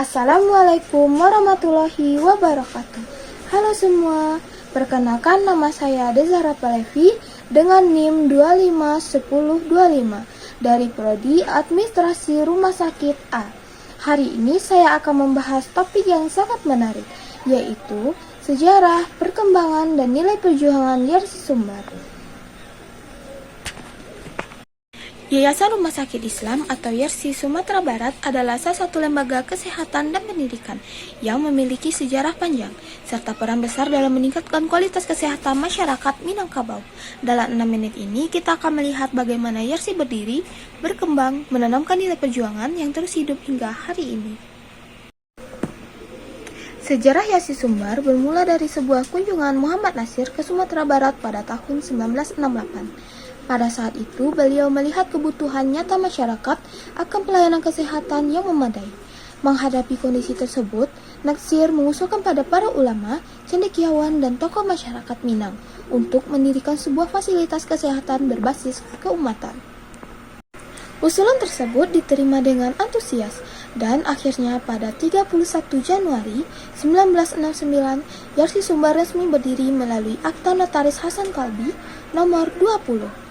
Assalamualaikum warahmatullahi wabarakatuh. Halo semua, perkenalkan nama saya Dezara Palevi dengan NIM 251025 dari Prodi Administrasi Rumah Sakit A. Hari ini saya akan membahas topik yang sangat menarik, yaitu sejarah, perkembangan, dan nilai perjuangan Yarsi Sumbar. Yayasan Rumah Sakit Islam atau YARSI Sumatera Barat adalah salah satu lembaga kesehatan dan pendidikan yang memiliki sejarah panjang, serta peran besar dalam meningkatkan kualitas kesehatan masyarakat Minangkabau. Dalam 6 menit ini, kita akan melihat bagaimana YARSI berdiri, berkembang, menanamkan nilai perjuangan yang terus hidup hingga hari ini. Sejarah YARSI Sumbar bermula dari sebuah kunjungan Muhammad Nasir ke Sumatera Barat pada tahun 1968. Pada saat itu, beliau melihat kebutuhan nyata masyarakat akan pelayanan kesehatan yang memadai. Menghadapi kondisi tersebut, Nasir mengusulkan pada para ulama, cendekiawan, dan tokoh masyarakat Minang untuk mendirikan sebuah fasilitas kesehatan berbasis keumatan. Usulan tersebut diterima dengan antusias, dan akhirnya pada 31 Januari 1969, YARSI Sumbar resmi berdiri melalui Akta Notaris Hasan Kalbi nomor 20.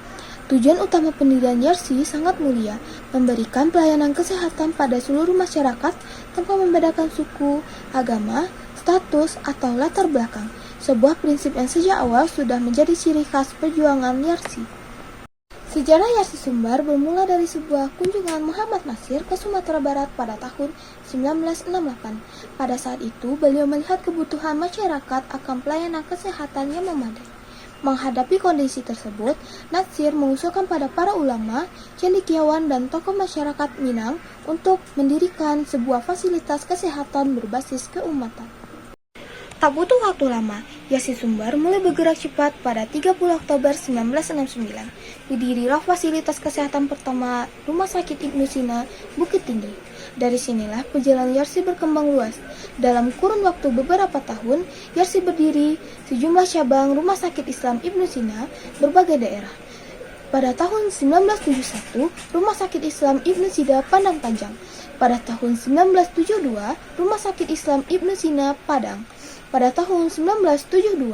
Tujuan utama pendirian YARSI sangat mulia, memberikan pelayanan kesehatan pada seluruh masyarakat tanpa membedakan suku, agama, status, atau latar belakang. Sebuah prinsip yang sejak awal sudah menjadi ciri khas perjuangan YARSI. Sejarah YARSI Sumbar bermula dari sebuah kunjungan Muhammad Nasir ke Sumatera Barat pada tahun 1968. Pada saat itu, beliau melihat kebutuhan masyarakat akan pelayanan kesehatan yang memadai. Menghadapi kondisi tersebut, Nasir mengusulkan pada para ulama, cendekiawan, dan tokoh masyarakat Minang untuk mendirikan sebuah fasilitas kesehatan berbasis keumatan. Tak butuh waktu lama, YARSI Sumbar mulai bergerak cepat. Pada 30 Oktober 1969, didirilah fasilitas kesehatan pertama Rumah Sakit Ibnu Sina, Bukit Tinggi. Dari sinilah perjalanan YARSI berkembang luas. Dalam kurun waktu beberapa tahun, YARSI berdiri sejumlah cabang Rumah Sakit Islam Ibnu Sina berbagai daerah. Pada tahun 1971, Rumah Sakit Islam Ibnu Sina Padang Panjang. Pada tahun 1972, Rumah Sakit Islam Ibnu Sina Padang. Pada tahun 1972,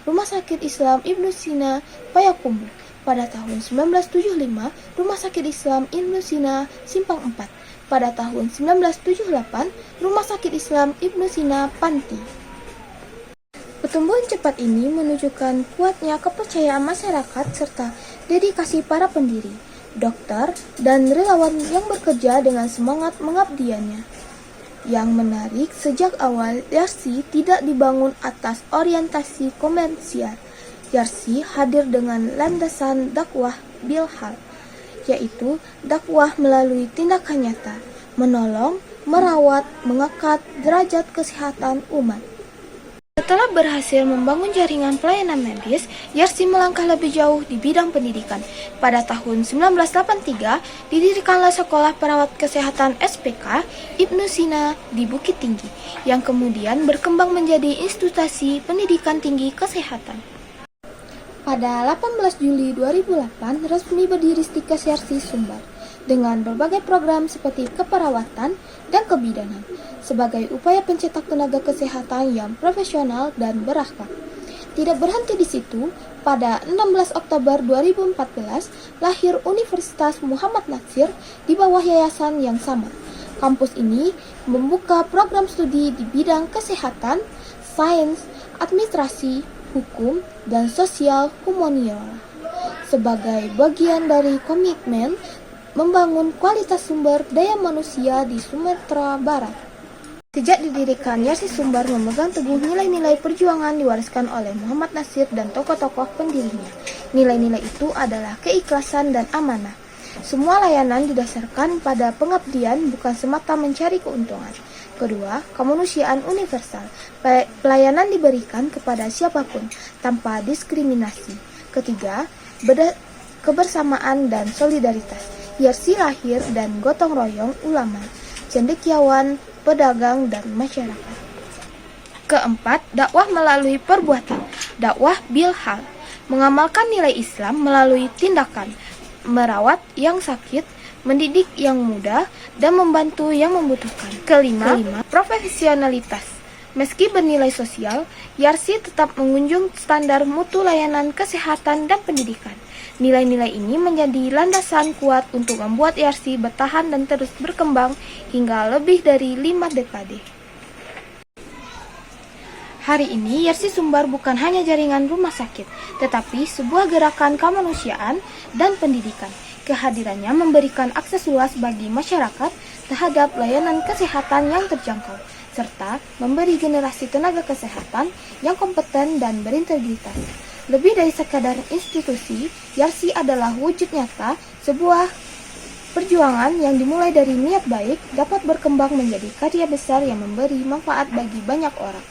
Rumah Sakit Islam Ibnu Sina Payakumbuh. Pada tahun 1975, Rumah Sakit Islam Ibnu Sina Simpang 4. Pada tahun 1978, Rumah Sakit Islam Ibnu Sina Panti. Pertumbuhan cepat ini menunjukkan kuatnya kepercayaan masyarakat serta dedikasi para pendiri, dokter, dan relawan yang bekerja dengan semangat mengabdiannya. Yang menarik, sejak awal YARSI tidak dibangun atas orientasi komersial. YARSI hadir dengan landasan dakwah bilhal, yaitu dakwah melalui tindakan nyata, menolong, merawat, mengangkat derajat kesehatan umat. Setelah berhasil membangun jaringan pelayanan medis, YARSI melangkah lebih jauh di bidang pendidikan. Pada tahun 1983, didirikanlah Sekolah Perawat Kesehatan SPK Ibnu Sina di Bukit Tinggi, yang kemudian berkembang menjadi institusi pendidikan tinggi kesehatan. Pada 18 Juli 2008, resmi berdiri Stikes YARSI Sumbar dengan berbagai program seperti keperawatan dan kebidanan sebagai upaya pencetak tenaga kesehatan yang profesional dan berakhlak. Tidak berhenti di situ, pada 16 Oktober 2014 lahir Universitas Muhammad Nasir di bawah yayasan yang sama. Kampus ini membuka program studi di bidang kesehatan, sains, administrasi, hukum, dan sosial humaniora sebagai bagian dari komitmen membangun kualitas sumber daya manusia di Sumatera Barat. Sejak didirikan, YARSI Sumbar memegang teguh nilai-nilai perjuangan diwariskan oleh Muhammad Nasir dan tokoh-tokoh pendirinya. Nilai-nilai itu adalah keikhlasan dan amanah. Semua layanan didasarkan pada pengabdian, bukan semata mencari keuntungan. Kedua, kemanusiaan universal. Pelayanan diberikan kepada siapapun tanpa diskriminasi. Ketiga, kebersamaan dan solidaritas. YARSI lahir dan gotong royong ulama, cendekiawan, pedagang, dan masyarakat. Keempat, dakwah melalui perbuatan. Dakwah bilhal, mengamalkan nilai Islam melalui tindakan, merawat yang sakit, mendidik yang muda, dan membantu yang membutuhkan. Kelima, profesionalitas. Meski bernilai sosial, YARSI tetap mengunjung standar mutu layanan kesehatan dan pendidikan. Nilai-nilai ini menjadi landasan kuat untuk membuat YARSI bertahan dan terus berkembang hingga lebih dari 5 dekade. Hari ini, YARSI Sumbar bukan hanya jaringan rumah sakit, tetapi sebuah gerakan kemanusiaan dan pendidikan. Kehadirannya memberikan akses luas bagi masyarakat terhadap layanan kesehatan yang terjangkau, serta memberi generasi tenaga kesehatan yang kompeten dan berintegritas. Lebih dari sekadar institusi, YARSI adalah wujud nyata sebuah perjuangan yang dimulai dari niat baik dapat berkembang menjadi karya besar yang memberi manfaat bagi banyak orang.